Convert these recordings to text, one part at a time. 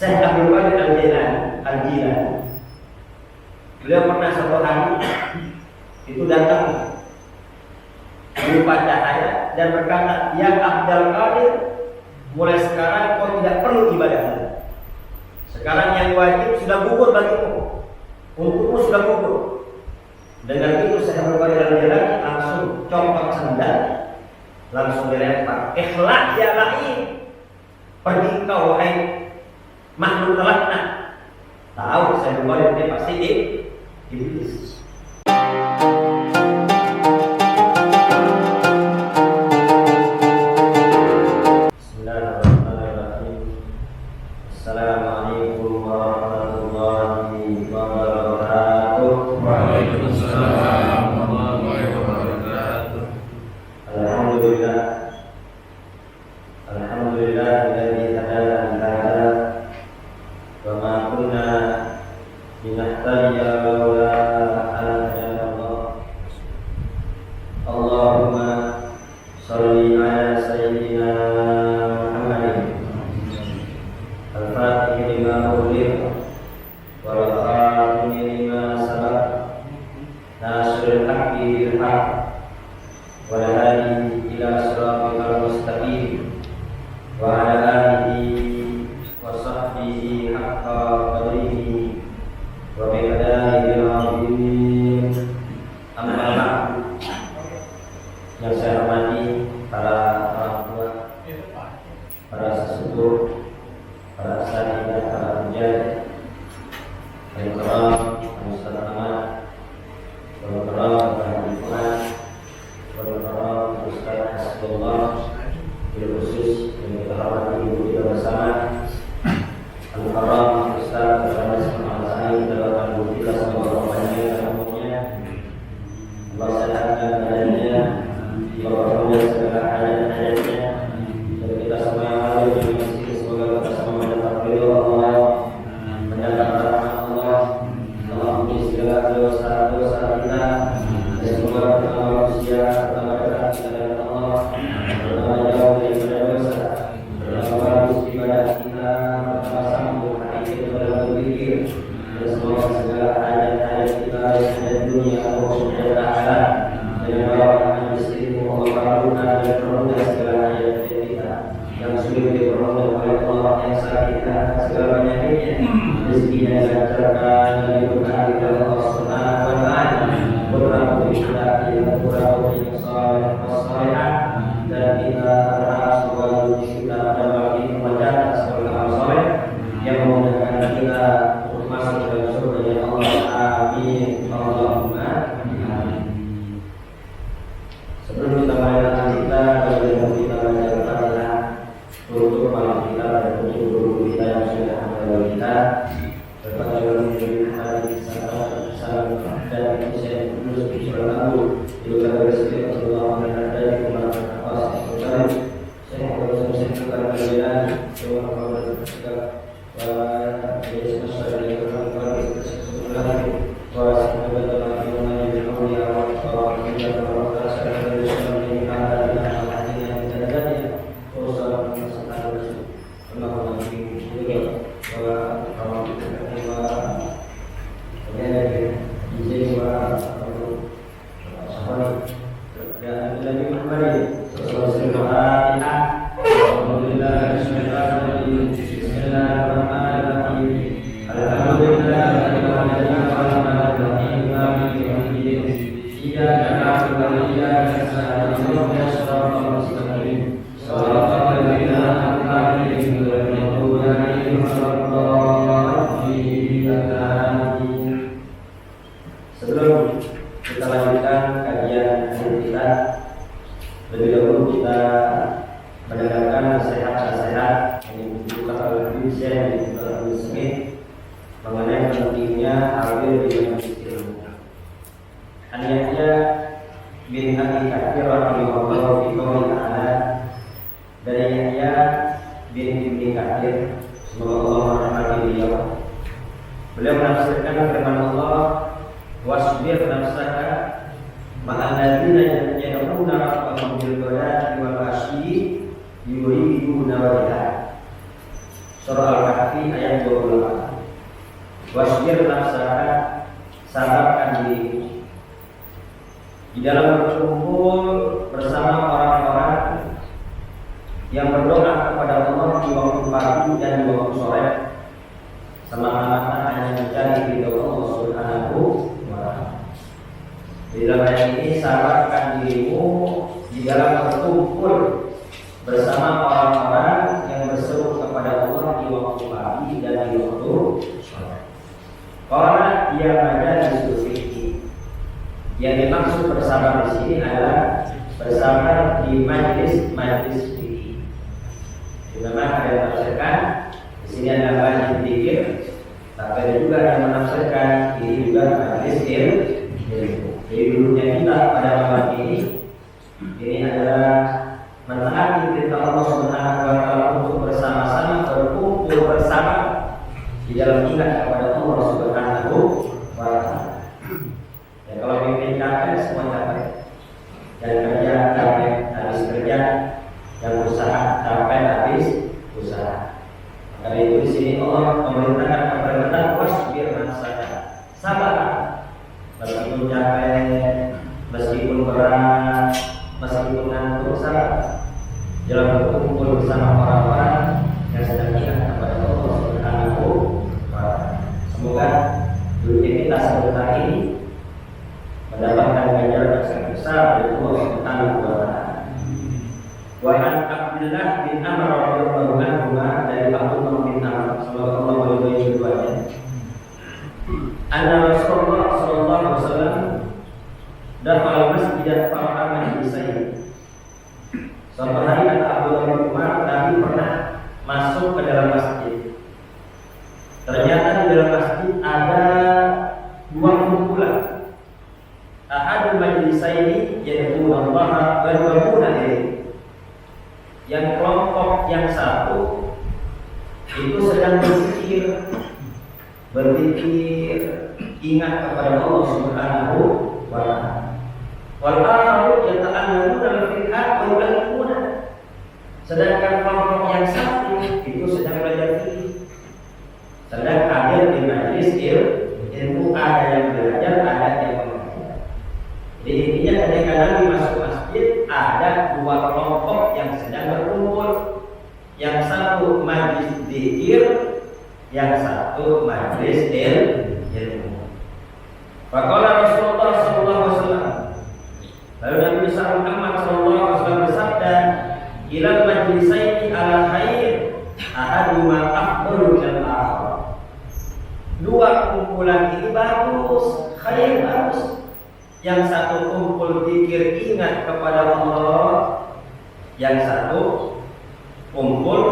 Syekh Abdul Qadir Al-Jilani. Beliau pernah suatu hari itu datang berupa cahaya dan berkata, "Ya Abdul Qadir, mulai sekarang kau tidak perlu ibadah lagi. Sekarang yang wajib sudah gugur bagimu, untukmu sudah gugur." Dengan itu Syekh Abdul Qadir Al-Jilani langsung copot sandal, langsung dilempar. "Ikhlas ya lain, pergi kau wahai makhluk terlaknat." Tahu Syekh Abdul Qadir dia pasti iblis. Assalamualaikum warahmatullahi wabarakatuh. Waalaikumsalam warahmatullahi wabarakatuh. Alhamdulillah alladzi hadana li hadza wa ma kunna linahtadiya laula an hadana Allah. Allahumma shalli ala sayyidina Muhammadin al-Fatih lima ughliqa wal khatim lima sabaq nasrul haqqi bil haqq wal hadi ila siratal mustaqim wa ala alihi wa sahbihi haqqa qadrihi wa miqdarihi al-azim. Amma ba'du. Yang saya hormati para orang tua, para sesepuh, para asatidzah, para penjaga, para karam, para ustaz amat, para karam, para hadirin, para karam, ustaz Hasbullah, bil khusus yang kita hormati ibu kita bersama, al-karam ustaz bersama Al-Sani dalam ibu kita semoga banyak dan umumnya Allah sehatkan badannya, Allah segala hajat-hajatnya, dan kita semua yang ada di masjid semoga kita semua mendapat ridho Allah, mendapat rahmat Allah, Allah ampuni segala dosa-dosa kita, dan semoga kita manusia pertama dekat kita dengan Allah, pertama jauh daripada dosa, pertama bagus ibadah kita, pertama sambung hati kita dalam berpikir, dan semoga segala hajat-hajat kita di dunia Allah subhanahu wa ta'ala dengan doa istrimu Allah kabulkan dan permudah segala hajat kita yang sulit diperoleh oleh Allah, yang sakit segala penyakitnya, rezekinya dilancarkan dan diberkahi oleh Allah Subhanahu wa taala, berapa kita berapa yang saleh wassalihah, dan kita berharap semoga kita dapat membaca sebagai amal saleh yang memudahkan kita untuk masuk dalam surga Allah. Amin. Allahumma amin. Sebelum kita mulai kita, bagaimana kita baca Al-Fatihah untuk malam kita dan untuk guru kita yang sudah ada kita. Berfatihah menjadi hadis salam dan saya terus bersyukur juga bersyukur Allah menghadiri kemarin saya harus mengucapkan kemuliaan doa kepada kita wa Yesus Kristus Sebelum kita lanjutkan kajian kita, lebih dahulu kita mendengarkan nasihat-nasihat yang dibutuhkan oleh Indonesia yang dibutuhkan oleh Smith mengenai pentingnya hadir di majelis ilmu. Hanya bin Abi Katsir rahimahullah fi qouli ta'ala, dari Yahya bin Ibnu Katsir, semoga Allah merahmati beliau. Beliau menafsirkan firman Allah, wasbir nafsaka ma'al ladzina yad'una rabbahum bil ghadati wal 'ashyi yuriduna wajha. Surah Al-Kahfi ayat 28. Wasbir nafsaka, sabarkan dirimu di dalam berkumpul bersama orang-orang yang berdoa kepada Allah di waktu pagi dan di waktu sore, semata-mata hanya mencari ridho Allah Subhanahu wa ta'ala. Di dalam ayat ini, sabarkan dirimu di dalam berkumpul bersama orang-orang yang berseru kepada Allah di waktu pagi dan di waktu sore. Karena dia ada di sisi yang dimaksud bersabar di sini adalah bersabar di majlis fikih. Memang ada yang menafsirkan di sini ada majlis fikih, tapi ada juga yang menafsirkan ini juga majlis ilmu. Jadi dulunya kita pada malam ini adalah mentaati perintah Allah Subhanahu wa ta'ala untuk bersama-sama berkumpul bersama di dalam ingat kepada Allah Subhanahu wa ta'ala. Ya, kalau pimpin capek, semua capek. Yang kerja capek habis kerja, yang usaha capek habis usaha. Karena itu di sini Allah memerintahkan kepada kita wasbir nafsaka, sabar. Meskipun capek, meskipun berat, meskipun ngantuk, sabar. Dalam berkumpul bersama orang-orang yang sedang ingat kepada Allah Subhanahu wa ta'ala. Semoga dunia kita sebentar ini mendapatkan ganjaran yang sangat besar dari Allah Subhanahu wa ta'ala. Wa an Abdullah bin Amr radhiyallahu anhu, dari Abdullah bin Amr, semoga Allah meridhai keduanya. Anna Rasulullah sallallahu alaihi wasallam dakhala masjidan fara'a majlisain. Suatu hari kata Abdullah bin Umar, Nabi pernah masuk ke dalam masjid. Ternyata di dalam masjid ada dua kumpulan. Ahadul majlisaini yad'una Allah wa yad'una ilaihi. Yang kelompok yang satu itu sedang berzikir, ingat kepada Allah Subhanahu wa ta'ala. Wal akharu yata'allamuna al-fiqh wa yu'allimuna. Sedangkan kelompok yang satu itu sedang belajar fikih, sedang hadir di majlis ilmu, ada yang belajar, ada yang mengajar. Jadi intinya ketika Nabi masuk masjid, ada dua kelompok yang sedang berkumpul. Yang satu majlis zikir, yang satu majlis ilmu. Faqala Rasulullah sallallahu alaihi wasallam, lalu Nabi Muhammad sallallahu alaihi wasallam bersabda, "Ila majlisaini ala khair, ahaduma afdalu minal akhar." Dua kumpulan ini bagus, khair bagus. Yang satu kumpul zikir ingat kepada Allah, yang satu kumpul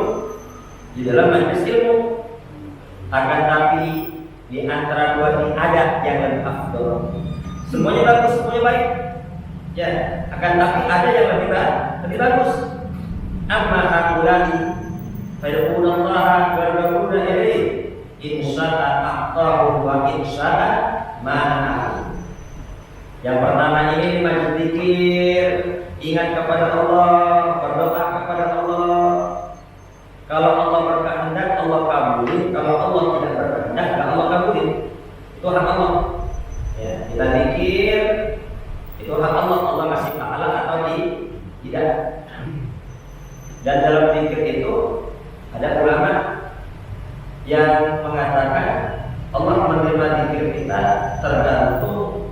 di dalam majlis ilmu. Akan tapi di antara dua ini ada yang lebih afdal. Semuanya bagus, semuanya baik. Ya, akan tapi ada yang lebih bagus. Amma hakulani fayaqulu Allah wa yaqulu ilaihi in sya'a a'tahu wa in sya'a mana'ahu. Yang pertama ini majlis zikir, ingat kepada Allah, berdoa kepada Allah. Kalau Allah berkehendak, Allah kabulin. Kalau Allah tidak berkehendak, Allah kabulin. Itu hak Allah. Ya, kita zikir, itu hak Allah. Allah masih pahala atau tidak. Dan dalam zikir itu ada ulama yang mengatakan Allah menerima zikir kita tergantung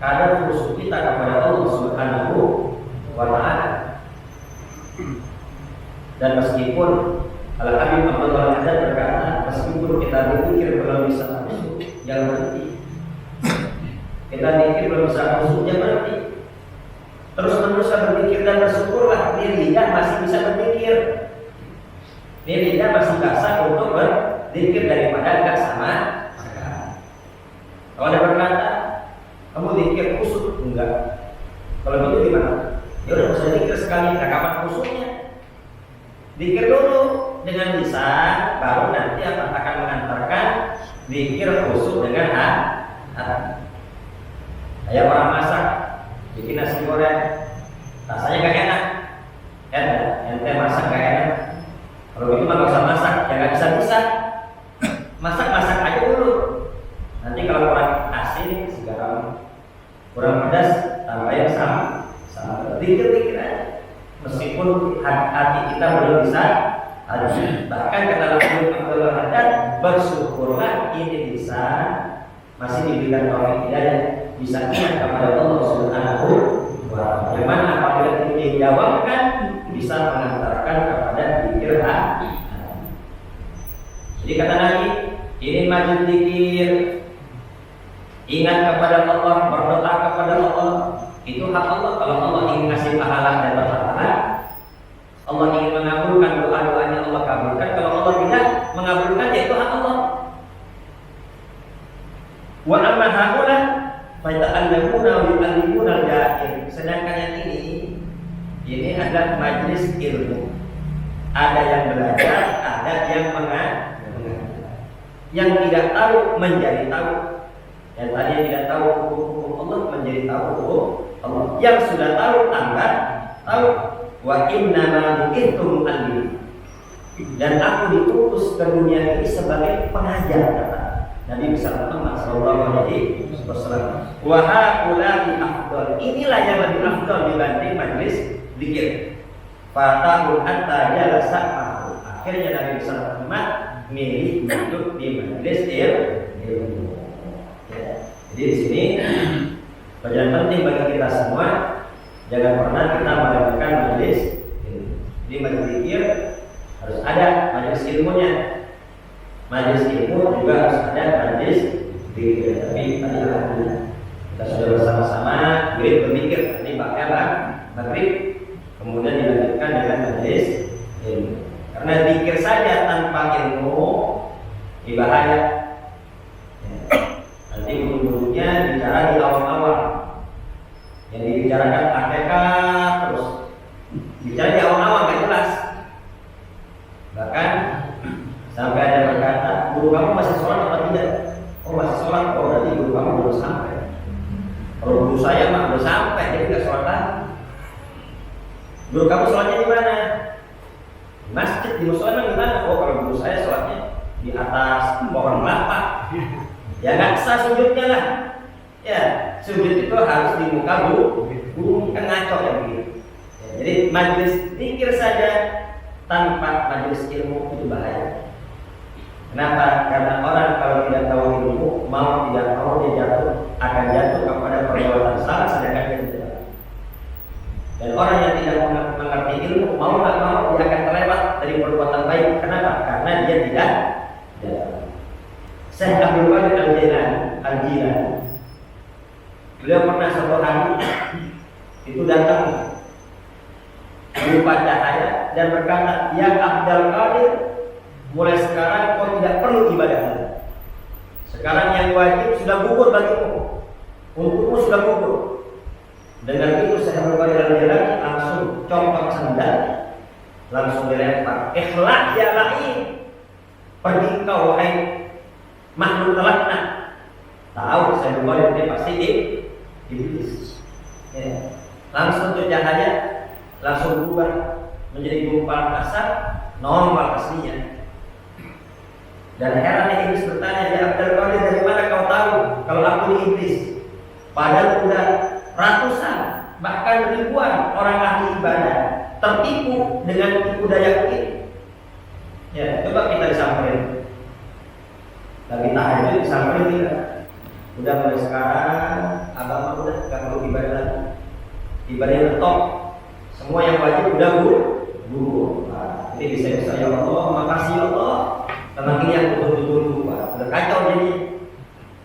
kadar khusyuk kita kepada Allah Subhanahu wa ta'ala. Dan meskipun Al-Habib Abdullah Haddad berkata, meskipun kita berzikir belum bisa khusyuk, jangan berhenti. Kita berzikir belum bisa khusyuk, jangan berhenti. Terus-menerus berzikir dan bersyukurlah. Ini lidah masih bisa berzikir. Ini lidah masih basah untuk berzikir daripada enggak sama sekali. Kalau ada berkata, kamu zikir khusyuk enggak? Kalau gitu gimana? Ya udah usah zikir sekali, kapan khusyuknya? Zikir dulu dengan lisan, baru nanti akan mengantarkan zikir khusyuk dengan hati. Kayak orang masak, bikin nasi goreng, rasanya gak enak. Ente masak gak enak. Kalau gitu mah gak usah masak, ya gak bisa kita belum bisa haji. Bahkan kata Abdul Haddad, bersyukurlah ini bisa masih diberikan taufik hidayah, bisa ingat kepada Allah Subhanahu wa Ta'ala. Yang mana apabila itu dijawabkan bisa mengantarkan kepada zikir hati. Jadi kata Nabi, ini majlis zikir, ingat kepada Allah, berdoa kepada Allah, itu hak Allah. Kalau Allah ingin ngasih pahala dan pahala, Allah ingin mengabulkan doa-doanya, Allah kabulkan. Kalau Allah tidak mengabulkan, ya itu hak Allah. Wa amma haula fa ta'allamuna wa yu'allimuna al-jahil. Sedangkan yang ini adalah majlis ilmu. Ada yang belajar, ada yang mengajar. Yang tidak tahu menjadi tahu. Yang tadi tidak tahu hukum Allah menjadi tahu hukum Allah. Yang sudah tahu tambah tahu. Wa innama bu'ithtu mu'allim. Dan aku diutus ke dunia ini sebagai pengajar, kata Nabi besar Muhammad sallallahu alaihi wasallam. Wa haula'i afdal. Inilah yang lebih afdal dibanding majlis zikir. Fatahul hatta jalasa ma'hu. Akhirnya Nabi besar Muhammad milih duduk di majlis ilmu. Jadi di sini pelajaran penting bagi kita semua, jangan pernah kita melakukan majlis ilmu. Jadi majlis zikir harus ada majlis ilmunya. Majlis ilmu juga harus ada majlis zikir. Tapi tadi alhamdulillah kita sudah bersama-sama berzikir. Nanti bakal maghrib, kemudian dilanjutkan dengan majlis ilmu. Karena zikir saja tanpa ilmu bahaya. Nanti ujung-ujungnya bicara di awal-awal, yang dibicarakan hakikat terus, bicara di awal-awal gak jelas. Bahkan sampai ada berkata, guru kamu masih sholat atau tidak? Oh masih sholat, oh berarti guru kamu belum sampai. Kalau guru saya mah belum sampai, jadi gak sholat lagi. Guru kamu sholatnya di mana? Masjid, di musola di mana? Oh kalau guru saya sholatnya di atas pohon kelapa. Ya nggak sah sujudnya lah. Ya sujud itu harus di muka bumi, kan ngaco ya begitu. Ya, jadi majlis zikir saja tanpa majlis ilmu itu bahaya. Kenapa? Karena orang kalau tidak tahu ilmu, mau tidak mau dia akan jatuh kepada perbuatan salah sedangkan dia tidak. Dan orang yang tidak mengerti ilmu, mau tak mau dia akan terlewat dari perbuatan baik. Kenapa? Karena dia tidak. Syekh Abdul Qadir Al-Jilani, beliau pernah suatu hari itu datang berupa cahaya dan berkata, ya Abdul Qadir, mulai sekarang kau tidak perlu ibadah lagi. Sekarang yang wajib sudah gugur bagimu, untukmu sudah gugur. Dengan itu Syekh Abdul Qadir Al-Jilani langsung copot sandal, langsung dilempar. Ikhlas ya lain, pergi kau wahai makhluk terlaknat. Tahu Syekh Abdul Qadir ini pasti iblis. Ya. Langsung tuh cahaya langsung berubah menjadi gumpalan asap normal aslinya. Dan heran iblis bertanya, ya Abdul Qadir, dari mana kau tahu kalau aku ini iblis? Padahal sudah ratusan bahkan ribuan orang ahli ibadah tertipu dengan tipu daya ini. Ya, coba kita disamperin. Lagi tahajud disamperin kita. Udah mulai sekarang abang udah gak perlu ibadah lagi. Ibadahnya top. Semua yang wajib udah gugur. Nah, ini bisa ya Allah, makasih ya Allah. Tentang ini yang betul-betul lupa. Udah kacau jadi.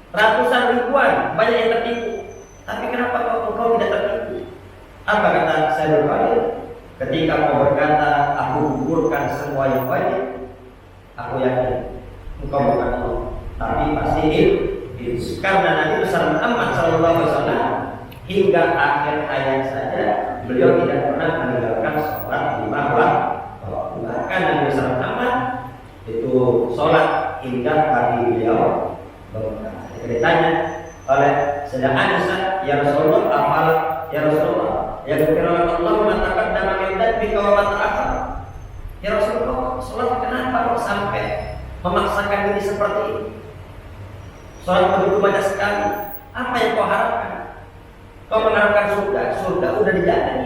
Ratusan ribuan banyak yang tertipu. Tapi kenapa kau tidak tertipu? Apa kata Syekh Abdul Qadir? Ketika kau berkata, aku gugurkan semua yang wajib, aku yakin engkau bukan Allah, tapi pasti iblis. Karena Nabi besar Muhammad SAW hingga akhir hayat saja beliau tidak pernah meninggalkan sholat 5 waktu. Bahkan Nabi besar Muhammad itu sholat hingga kaki beliau bengkak. Ditanya oleh Sayyidah Aisyah, ya Rasulullah, afal ya Rasulullah, ya firman Allah mengatakan dalam ayat bika wa ta'ala. Ya Rasulullah, sholat kenapa kok sampai memaksakan diri seperti ini? Sholat begitu banyak sekali. Apa yang kau harapkan? Kau mengharapkan surga, surga udah dijamin.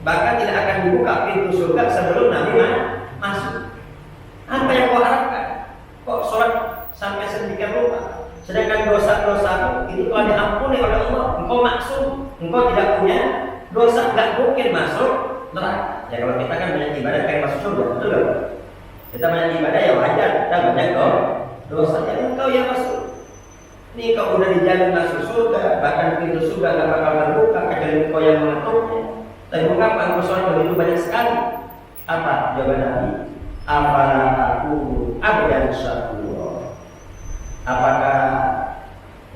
bahkan tidak akan dibuka pintu surga sebelum Nabi masuk. Apa yang kau harapkan? Kok sholat sampai sedemikian rupa? Sedangkan dosa-dosamu itu telah diampuni oleh Allah. Engkau maksum, engkau tidak punya dosa, nggak mungkin masuk neraka. Ya kalau kita kan banyak ibadah kayak masuk surga, betul nggak? Kita banyak ibadah ya wajar, kita banyak dosa. Jadi engkau yang masuk. Ini kau udah dijamin masuk surga, bahkan pintu surga nggak bakal terbuka kecuali engkau yang mengetuknya. Tapi mengapa engkau sholat begitu banyak sekali? Apa jawaban Nabi? Apalah aku abdan syakur. Apakah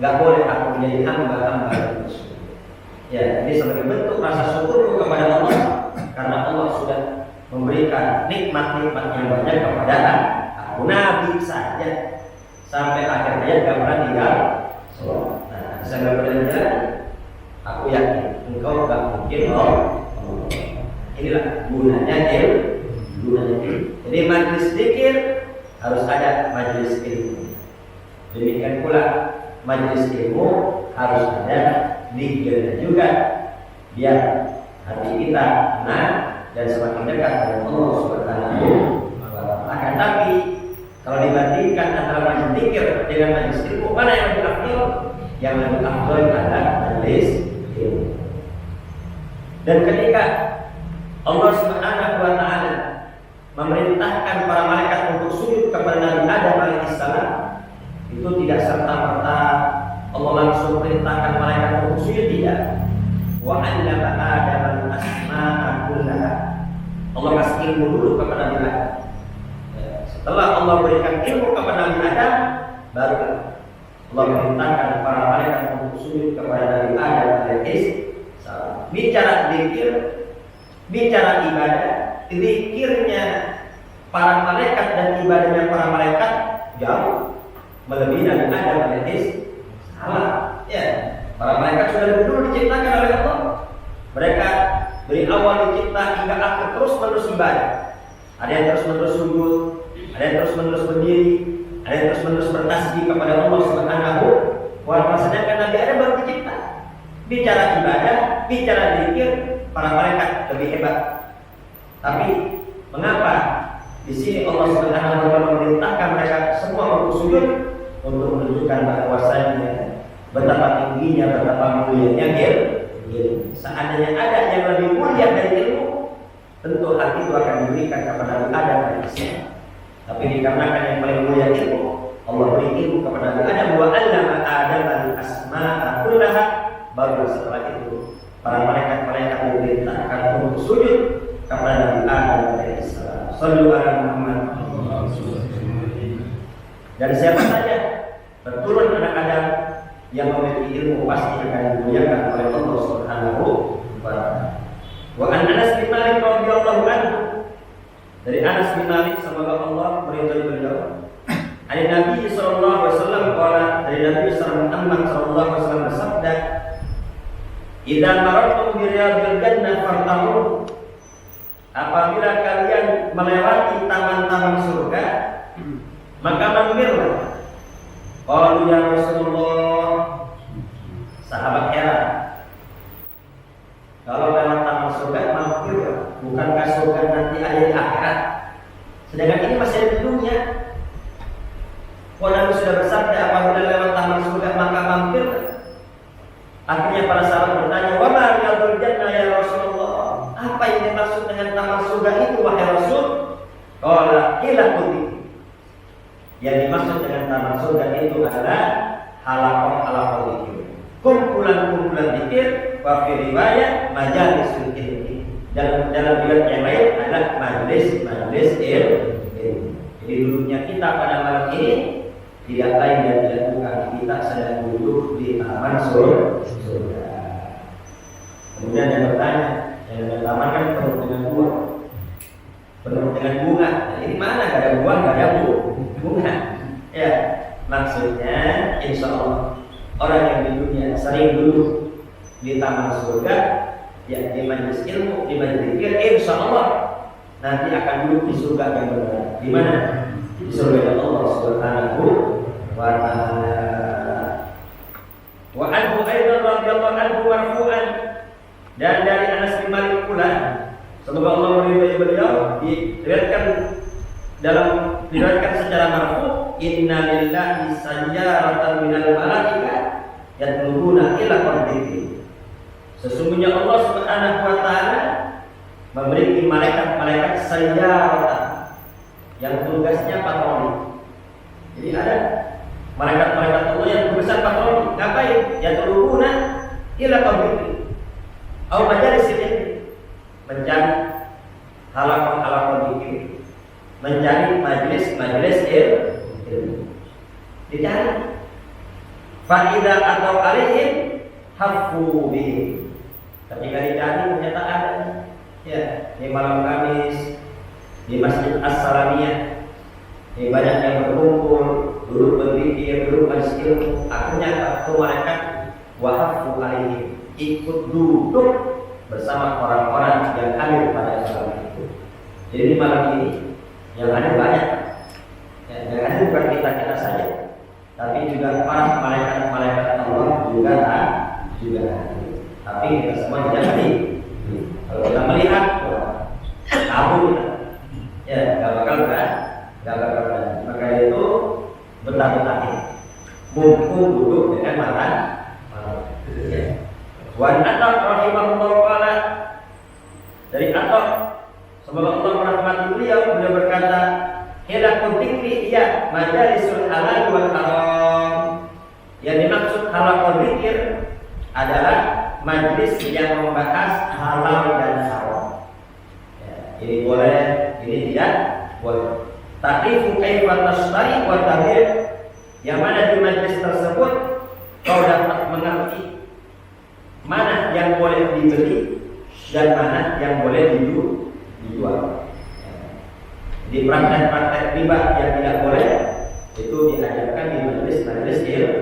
nggak boleh aku menjadi hamba-hamba yang bersyukur? Ya, ini sebagai bentuk rasa syukur kepada Allah karena Allah sudah memberikan nikmat-nikmat yang banyak kepada aku. Nabi saja sampai akhir hayat gak pernah tinggal sholat. Nah, saya nggak belajar, aku yakin engkau gak mungkin inilah gunanya ilmu. Jadi majelis zikir harus ada majelis ilmu. Demikian pula majelis ilmu harus ada zikirnya juga, biar hati kita tenang dan semakin dekat dengan Allah Subhanahu wa Ta'ala. Akan tapi kalau dibandingkan antara majelis zikir dengan majelis ilmu, mana yang lebih afdal? Yang lebih afdal adalah majelis ilmu. Dan ketika Allah Subhanahu wa Ta'ala memerintahkan para malaikat untuk sujud kepada Nabi Adam alaihissalam, itu tidak serta-merta Allah langsung perintahkan malaikat untuk sujud, tidak. Wa 'allama Adam al-asma'a kullaha. Allah kasih ilmu dulu kepada Nabi Adam. Setelah Allah berikan ilmu kepada Nabi Adam, baru Allah perintahkan para malaikat untuk sujud kepada Nabi Adam alaihissalam. Bicara zikir, bicara ibadah, zikirnya para malaikat dan ibadahnya para malaikat jauh melebihi Nabi Adam alaihissalam. Ya, para malaikat sudah lebih dulu diciptakan oleh Allah. Mereka dari awal dicipta hingga akhir terus menerus ibadah. Ada yang terus menerus sujud, ada yang terus menerus berdiri, ada yang terus menerus bertasbih kepada Allah Subhanahu wa Ta'ala. Sedangkan Nabi Adam baru dicipta. Bicara ibadah, bicara zikir, para malaikat lebih hebat. Tapi mengapa di sini Allah Subhanahu wa Ta'ala memerintahkan mereka semua untuk sujud, untuk menunjukkan bahwasanya betapa tingginya, betapa mulianya ilmu. Seandainya ada yang lebih mulia dari ilmu, tentu hati itu akan diberikan kepada Nabi Adam alaihissalam. Tapi dikarenakan yang paling mulia ilmu, Allah beri ilmu kepada Nabi Adam. Wa 'allama Adam al-asma'a kullaha. Baru setelah itu para malaikat diperintahkan untuk sujud kepada Nabi Adam alaihissalam. Shallu ala Muhammad. Dan siapa saja berturun anak Adam yang memiliki ilmu pasti akan dimuliakan oleh Allah Subhanahu wa Ta'ala. Wa an Anas bin Malik radhiyallahu anhu, dari Anas bin Malik semoga Allah meridhai beliau. Dari Nabi sallallahu alaihi wasallam qala, dari Nabi sallallahu alaihi wasallam bersabda, "Idza marartum bi riyadil jannah fartahu." Apabila kalian melewati taman-taman surga, maka mampirlah. Qalu ya Rasulullah, sahabat heran. Kalau lewat taman surga mampirlah, bukankah surga nanti ada di akhirat? Sedangkan ini masih ada di dunia. Nabi sudah bersabda apabila lewat taman surga maka mampirlah. Akhirnya para sahabat bertanya, "Wa ma riyadul jannah ya Rasulullah?" Apa yang dimaksud dengan taman surga itu wahai Rasul? Qala ila kuti. Yang dimaksud dengan taman surga itu adalah halaqah zikir. Kumpulan-kumpulan zikir, wa fi riwayat majalisul ilmi. Dalam riwayat yang lain adalah majelis ilmu. Jadi duduknya kita pada malam ini tidak lain dan tidak bukan kita sedang duduk di taman surga. Kemudian yang bertanya, yang taman kan penuh dengan buah, penuh dengan bunga. Nah, ini mana gak ada buah, gak ada bunga? Ya, maksudnya insya Allah orang yang di dunia sering duduk di taman surga, ya di majelis ilmu, di majelis zikir, insya Allah nanti akan duduk di surga yang benar. Di mana? Di surga Allah Subhanahu wa Ta'ala. Wa anhu aidan radhiyallahu anhu marfu'an, dan dari Anas bin Malik pula inna lillahi sayyaratan minal malaika yatlubuna ila qalbihi. Sesungguhnya Allah Subhanahu wa taala memiliki malaikat-malaikat sayyaratan yang tugasnya patroli. Jadi ada malaikat-malaikat Allah yang tugasnya patroli. Ngapain? Yatlubuna ila qalbihi. Au majalis ilmi, mencari halaqah-halaqah zikir, mencari majelis-majelis ilmu. Dicari. Fa idza atau alaihim hafu bihi. Ketika dicari ternyata ada. Ya, di malam Kamis di Masjid As-Salamiyah, ini banyak yang berkumpul, duduk berzikir, duduk majelis ilmu. Akhirnya satu malaikat wahafu alaihim, ikut duduk bersama orang-orang yang hadir pada malam itu. Jadi malam ini yang ada banyak, yang ada bukan kita saja, tapi juga para malaikat Allah juga hadir. Tapi kita semua tidak hadir. Kalau kita melihat, kabur ya, nggak bakal berani. Maka itu betah-betahin, mumpung duduk dengan malam. Wan Atta rahimahullah taala, dari Atta semoga Allah merahmati beliau berkata, hilaqul dzikri ya majalisul halal wal haram. Yang dimaksud halaqul dzikir adalah majlis yang membahas halal dan haram. Ya, ini boleh, ini tidak boleh. Ta'rifu kaifa tashtari wa tabir, yang mana di majlis tersebut kau dapat mengerti mana yang boleh dibeli dan mana yang boleh dijual. Di praktek-praktek riba yang tidak boleh itu diajarkan di majelis ilmu.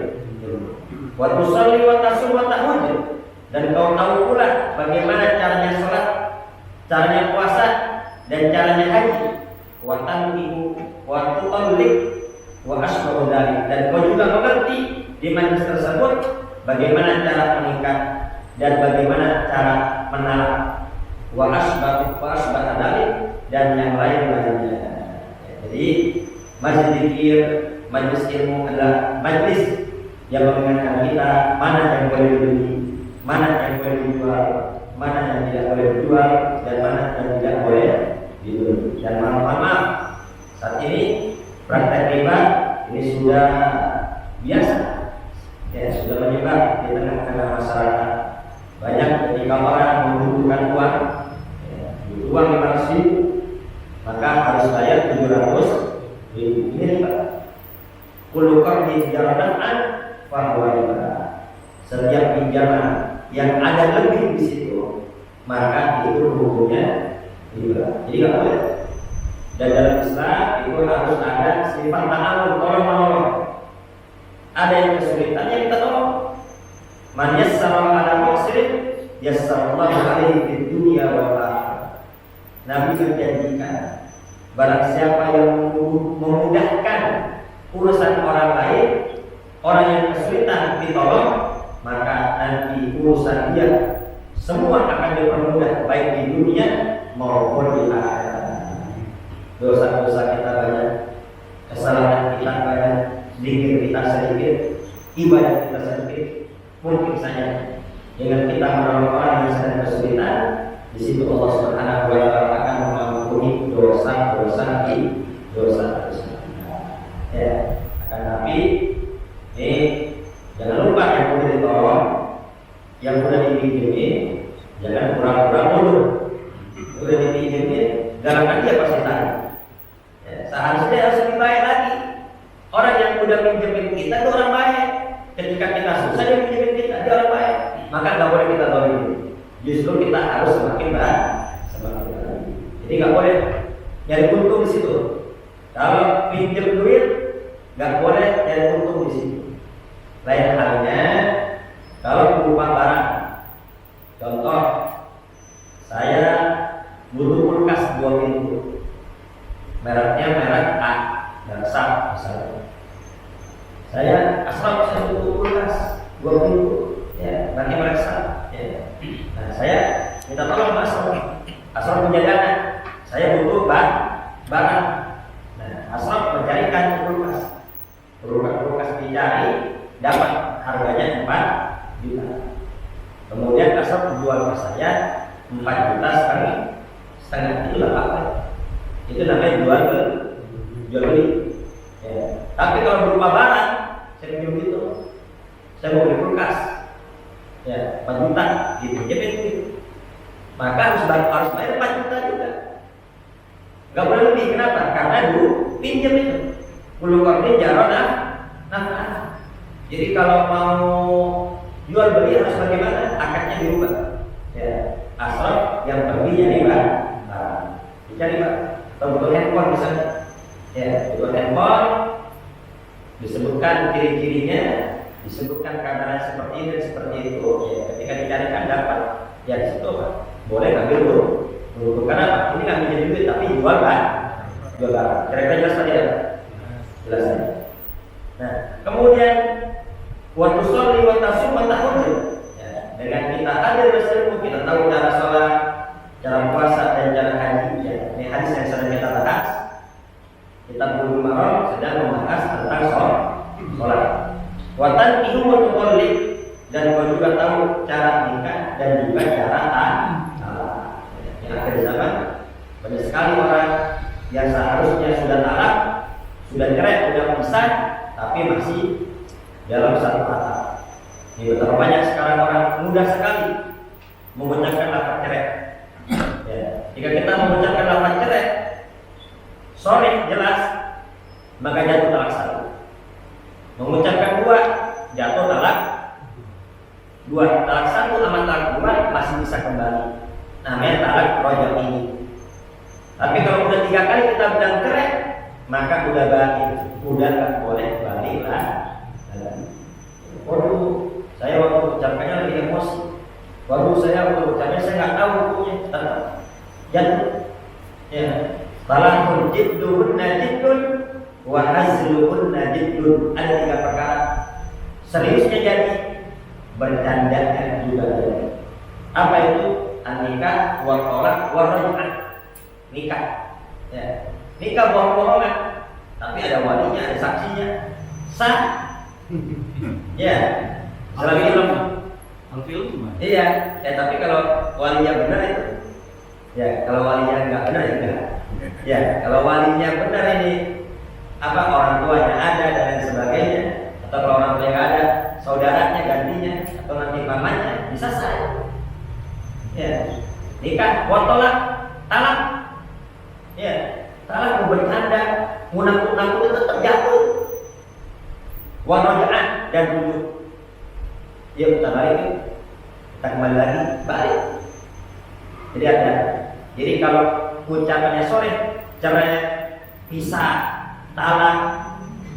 Wa tusalli wa tasum wa tahujud, dan kau tahu pula bagaimana caranya sholat, caranya puasa, dan caranya haji. Wa tanbihu wa tutallik wa asbahu dzalik, dan kau juga mengerti di majelis tersebut bagaimana cara mengikat dan bagaimana cara menalak. Wa asbahu dzalik, dan yang lain-lainnya. Jadi majelis zikir, majelis ilmu adalah majelis yang mengingatkan kita mana yang boleh dibeli, mana yang boleh dijual, mana yang tidak boleh dijual, dan mana yang tidak boleh dibeli. Dan maaf, saat ini praktek riba ini sudah biasa, ya, sudah menyebar di tengah-tengah masyarakat. Banyak ketika orang membutuhkan uang, ya, butuh uang 500.000, maka harus bayar 700.000. Ini riba. Kullu qardin jaradan fahuwa riba. Setiap pinjaman yang ada lebih di situ, maka itu hukumnya riba. Jadi nggak boleh. Dan dalam Islam itu harus ada sifat ta'awun, tolong menolong. Ada yang kesulitan yang kita tolong. Man yassara ala mu'sirin yassarallahu alaihi fid dunya wal akhirah. Nabi menjanjikan barang siapa yang memudahkan urusan orang lain, orang yang kesulitan ditolong, maka nanti urusan dia semua akan dipermudah, baik di dunia maupun di akhirat. Dosa-dosa kita banyak, kesalahan kita banyak, zikir kita sedikit, ibadah kita sedikit. Mungkin saja dengan kita menolong orang yang sedang kesulitan, di situ Allah Subhanahu wa taala akan mengampuni dosa-dosa kita. Ya, akan tapi ini jangan lupa yang sudah ditolong, yang sudah dipinjami, jangan pura-pura mundur. Sudah dipinjami, galakkan dia pasti tahu. Ya, seharusnya harus lebih baik lagi. Orang yang sudah pinjemin kita itu orang baik. Ketika kita susah dia pinjemin kita, dia orang baik. Maka nggak boleh kita tolong. Justru kita harus semakin baik. Jadi nggak boleh nyari untung di situ. Kalau pinjam duit nggak boleh nyari untung di situ. Lain halnya kalau berupa barang. Contoh, saya butuh kulkas 2 pintu. Mereknya merek A, Dasar misalnya. Saya butuh kulkas 2 pintu. Ya, nanti merek A. Ya. Nah, saya minta tolong Mas Asraf punya dana, saya butuh barang. Nah, Asraf mencarikan kulkas. dapat harganya 4 juta. Kemudian asal jual ke saya 4 juta setengah, itulah apa? Itu namanya jual beli. Ya. Tapi kalau berupa barang, saya pinjam gitu, saya mau beli kulkas, ya 4 juta, dipinjam itu, maka harus bayar 4 juta juga. Gak boleh lebih, kenapa? Karena dulu pinjam itu, belum kordin jaron nafkah. Jadi kalau mau jual beli harus bagaimana? Akadnya dirubah. Ya, asal yang perginya riba, dicari pak. Atau handphone misalnya, ya, handphone disebutkan ciri-cirinya, disebutkan keadaan seperti ini dan seperti itu. Ya, ketika dicarikan dapat, ya di situ pak, boleh ngambil dulu. Karena ini nggak minjem duit tapi jual barang. Kira-kira jelas tadi ya? Jelas ya. Nah, kemudian waktu sholat wa tasum wa tahujud. Ya, dengan kita hadir bersama kita tahu cara sholat, cara puasa dan cara haji. Ya, ini hadis yang sedang kita bahas. Kita belum sedang membahas tentang sholat. Watan ihu mutuqallib, dan kau juga tahu cara nikah dan juga cara akhir zaman banyak sekali orang yang seharusnya sudah talak, sudah cerai, sudah pisah, tapi masih dalam satu kata. Ini betapa banyak sekarang orang mudah sekali mengucapkan lafaz cerai. Ya, jika kita mengucapkan lafaz cerai, sorry jelas, maka jatuh talak satu. Mengucapkan dua, jatuh talak dua. Talak satu sama talak dua masih bisa kembali. Namanya talak rojak ini. Tapi kalau udah 3 kali kita bilang cerai, maka udah balik, udah nggak boleh balik lagi. Waduh, saya waktu ucapkannya lagi emosi. Waduh, saya waktu ucapnya saya nggak tahu hukumnya. Jatuh. Ya, talakun jiddun najidun wa hazlun najidun. Ada 3 perkara. Seriusnya jadi, bercandanya juga jadi. Apa itu? Nikah, wa tolak, wa raj'ah. Nikah, ya. Nikah bohong-bohongan, tapi ada walinya, ada saksinya, sah. Ya, selagi film. Iya, ya tapi kalau walinya benar itu, ya kalau walinya nggak benar ya enggak. Ya, kalau walinya benar ini apa orang tuanya ada dan lain sebagainya, atau kalau orang tuanya nggak ada, saudaranya gantinya atau nanti mamanya bisa sah. Ya, nikah, tolak, talak. Ya, talak mau bercanda, mau nakut-nakut itu tetap jatuh. Warajaan dan rujuk. Ya kita balik, kita kembali lagi balik. Jadi ada. Jadi kalau ucapannya sore, caranya pisah, talak,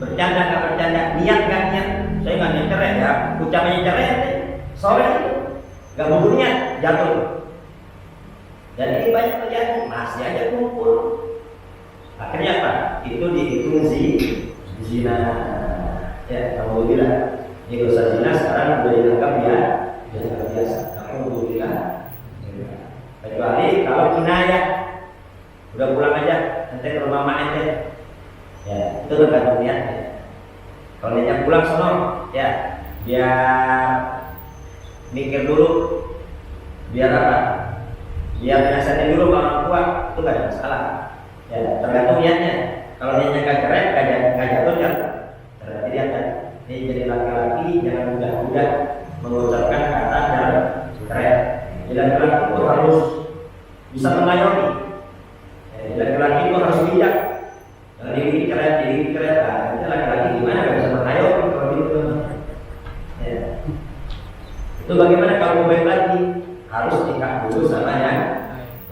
bercanda nggak bercanda, niat nggak niat. Saya nggak niat cerai ya, ucapannya cerai sore itu. Gak mau niat, jatuh. Dan ini banyak terjadi, masih aja kumpul. Akhirnya apa? Itu dihitung zina. Ya, alhamdulillah. Ini dosa zina sekarang sudah dianggap biasa. Alhamdulillah. Kecuali kalau kinayah, udah pulang aja, nanti ke rumah mak ente. Ya, itu tergantung niatnya. Kalau niatnya pulang sono, ya, biar mikir dulu, biar apa? Biar nasihatin dulu sama orang tua, itu gak ada masalah. Ya, tergantung niatnya. Kalau niatnya gak cerai, gak jatuh ya. Berarti dia ini jadi laki-laki jangan mudah-mudah mengucapkan kata dan cerai. Jadi laki-laki itu harus bisa mengayomi. Jadi laki-laki itu harus bijak. Jangan diri cerai. Nah, itu laki-laki gimana gak bisa mengayomi kalau gitu? Ya. Itu bagaimana kalau mau baik lagi? Harus nikah dulu sama yang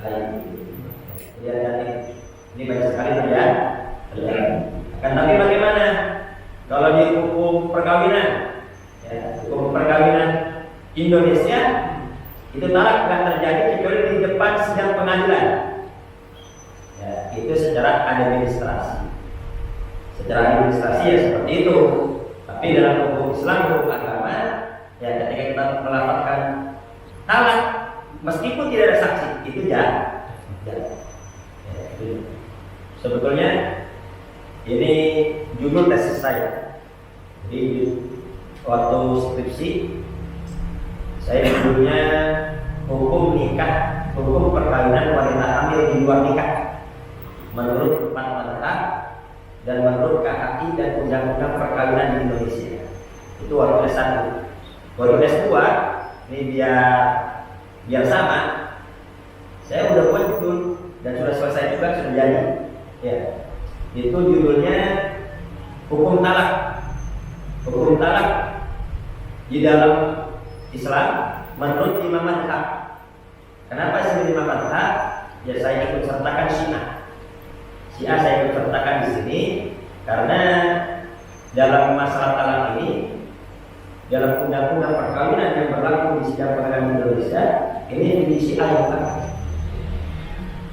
baik. Jadi ini banyak sekali terjadi. Akan tapi bagaimana kalau di hukum perkawinan? Ya, hukum perkawinan Indonesia itu talak tidak terjadi kecuali di depan sidang pengadilan. Ya, itu secara administrasi. Secara administrasi ya seperti itu. Tapi dalam hukum Islam, hukum agama, ya ketika kita melafalkan talak meskipun tidak ada saksi itu jahat. Ya, sebetulnya ini judul tesis saya. Jadi waktu skripsi saya judulnya hukum nikah, hukum perkawinan wanita hamil di luar nikah menurut 4 mazhab dan menurut KHI dan undang-undang perkawinan di Indonesia. Itu waktu S1. Waktu S2 ini biar sama, saya udah buat judul dan sudah selesai juga, sudah jadi. Ya, itu judulnya hukum talak. Hukum talak di dalam Islam menurut 5 mazhab. Kenapa disebut 5 mazhab? Ya saya ikut sertakan Syiah saya ikut sertakan di sini karena dalam masalah talak ini, dalam undang-undang perkawinan yang berlaku di sidang pengadilan Indonesia, ini fikih Syiah yang pakai.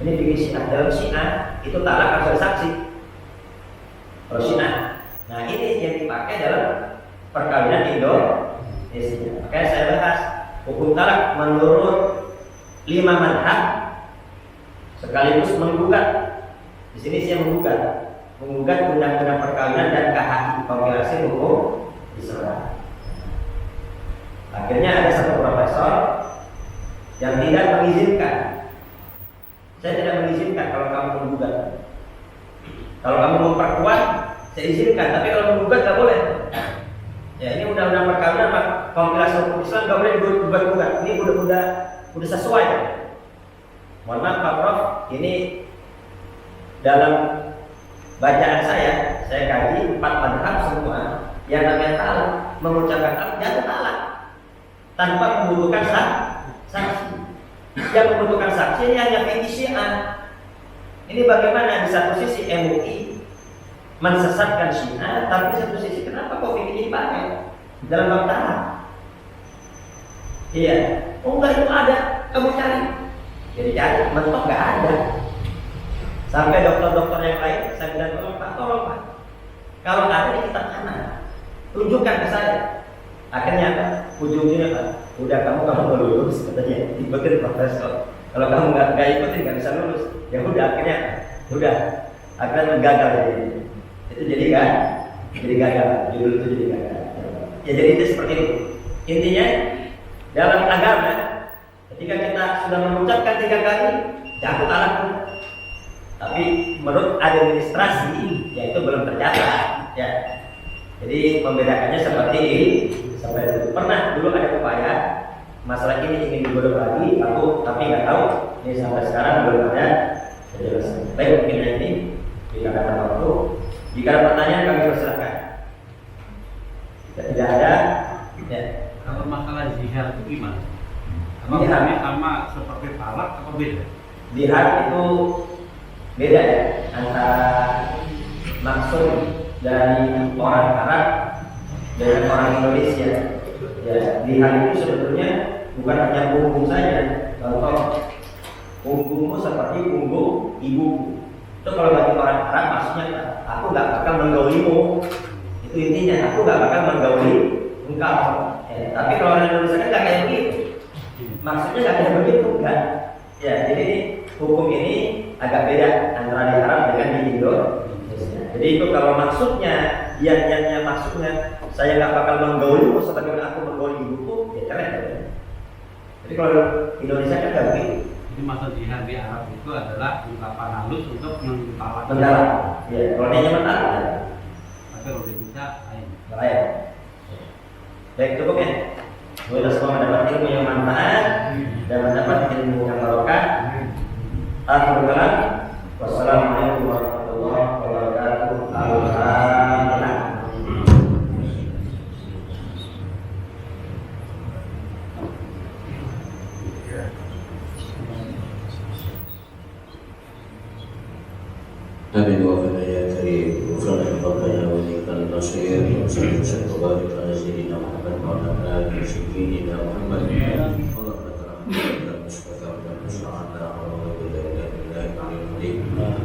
Ini fikih Syiah. Dalam Syiah itu talak harus ada saksi. Kalau Syiah, nah ini yang dipakai dalam perkawinan Indonesia. Makanya saya bahas hukum talak menurut 5 mazhab sekaligus menggugat. Di sini saya menggugat undang-undang perkawinan dan KHI, Kompilasi Hukum Islam. Akhirnya ada satu profesor yang tidak mengizinkan. Saya tidak mengizinkan kalau kamu menggugat. Kalau kamu memperkuat, saya izinkan. Tapi kalau menggugat nggak boleh. Ya ini undang-undang perkawinan, Kompilasi Hukum Islam nggak boleh digugat-gugat. Ini udah sesuai. Mohon maaf Pak Prof, ini dalam bacaan saya kaji 4 mazhab semua yang namanya talak, mengucapkan talak, jangan talak tanpa membutuhkan saksi. Yang membutuhkan saksi ini hanya fikih Syiah. Ini bagaimana di satu sisi MUI mensesatkan Syiah, tapi di satu sisi kenapa kok fikih dipakai dalam bab talak? Iya, oh enggak itu ada, kamu cari. Jadi cari, mentok nggak ada. Sampai dokter-dokter yang lain saya bilang tolong Pak. Kalau ada di kitab mana, tunjukkan ke saya. Akhirnya apa? Ujung-ujungnya Pak, udah kamu mau lulus katanya, ikutin profesor. Kalau kamu nggak ikutin nggak bisa lulus. Ya udah akhirnya gagal jadi. Itu jadi gagal. Judul itu jadi gagal. Ya jadi itu seperti itu. Intinya dalam agama ketika kita sudah mengucapkan 3 kali jatuh talak. Tapi menurut administrasi yaitu belum tercatat ya. Jadi membedakannya seperti ini. Sampai pernah dulu ada upaya masalah ini ingin digodok lagi, tapi nggak tahu. Ini sampai sekarang belum ada kejelasan. Baik, mungkin ini jika ada waktu, jika ada pertanyaan kami persilakan. Jika tidak ada, ya. Kalau masalah zihar itu gimana? Zihar sama seperti talak atau beda? Zihar itu beda ya antara maksud dari orang Arab dengan orang Indonesia. Ya, zihar itu sebetulnya bukan hanya punggung saja. Contoh, punggungmu seperti punggung ibuku. Itu kalau bagi orang Arab maksudnya aku nggak bakal menggaulimu. Itu intinya, aku nggak bakal menggauli engkau. Ya, tapi kalau orang Indonesia kan nggak kayak begitu. Maksudnya nggak kayak begitu kan? Ya, jadi hukum ini agak beda antara di Arab dengan di Indonesia. Jadi itu kalau maksudnya, yang maksudnya saya nggak bakal menggaulimu sebagaimana aku menggauli ibuku, ya keren. Jadi kalau Indonesia kan nggak begitu. Jadi maksud jihad di Arab itu adalah ungkapan halus untuk mentalak. Ya, kalau dia mentalak. Ya. Tapi kalau di Indonesia lain. Lain. Baik, cukup ya. Semoga semua mendapat ilmu yang manfaat dan mendapat ilmu yang barokah. Akhirul kalam. Wassalamualaikum warahmatullahi wabarakatuh. Alhamdulillah. آمين وفنا يا كريم وفرح بك يا ولي النصير وصلى وسلم وبارك على سيدنا محمد وعلى آله سيدنا محمد اللهم ترحمنا المشفى والمشفى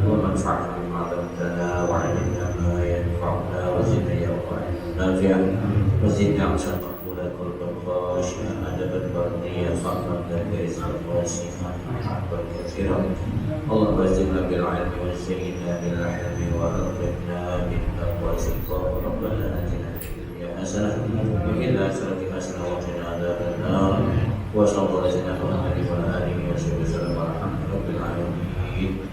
اللهم انفعنا بما علمتنا وعلمنا ما ينفعنا وزدنا يوما نافعا وزدنا عشا مقبولا قلبا خاشعا ادبا برنيا فضلا رزقا واسعا محبا كثيرا اللهم زدنا بالعلم وزينا بالحلم واغرقنا بالتقوى ربنا اتنا في الدنيا حسنه وفي wa sallallahu alaihi wa sallam ala alihi wa sahbihi wa sallam walhamdulillahi rabbil alamin.